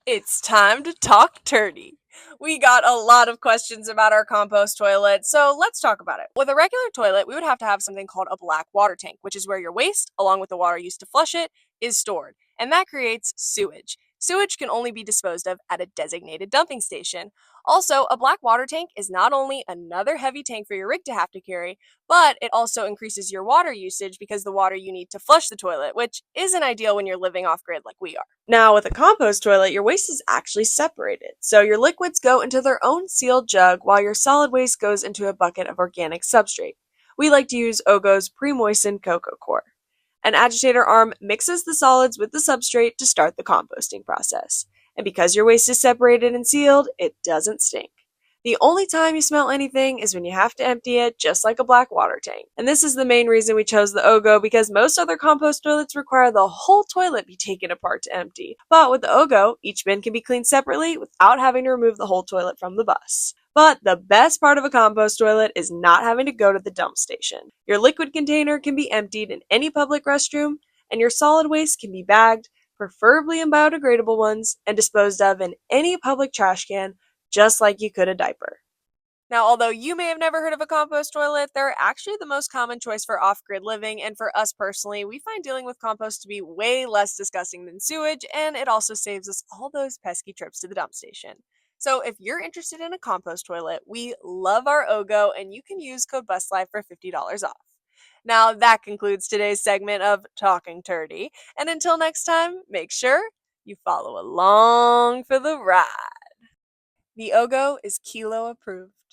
It's time to talk turdy. We got a lot of questions about our compost toilet, so let's talk about it. With a regular toilet, we would have to have something called a black water tank, which is where your waste, along with the water used to flush it, is stored. And that creates sewage. Sewage can only be disposed of at a designated dumping station. Also, a black water tank is not only another heavy tank for your rig to have to carry, but it also increases your water usage because the water you need to flush the toilet, which isn't ideal when you're living off grid like we are. Now, with a compost toilet, your waste is actually separated. So your liquids go into their own sealed jug while your solid waste goes into a bucket of organic substrate. We like to use Ogo's pre-moistened cocoa core. An agitator arm mixes the solids with the substrate to start the composting process. And because your waste is separated and sealed, it doesn't stink. The only time you smell anything is when you have to empty it, just like a black water tank. And this is the main reason we chose the Ogo, because most other compost toilets require the whole toilet be taken apart to empty. But with the Ogo, each bin can be cleaned separately without having to remove the whole toilet from the bus. But the best part of a compost toilet is not having to go to the dump station. Your liquid container can be emptied in any public restroom, and your solid waste can be bagged, preferably in biodegradable ones, and disposed of in any public trash can, just like you could a diaper. Now, although you may have never heard of a compost toilet, they're actually the most common choice for off grid living, and for us personally, we find dealing with compost to be way less disgusting than sewage, and it also saves us all those pesky trips to the dump station. So, if you're interested in a compost toilet, we love our Ogo, and you can use code BUSLIFE for $50 off. Now, that concludes today's segment of Talking Turdy, and until next time, make sure you follow along for the ride. The Ogo is Kilo approved.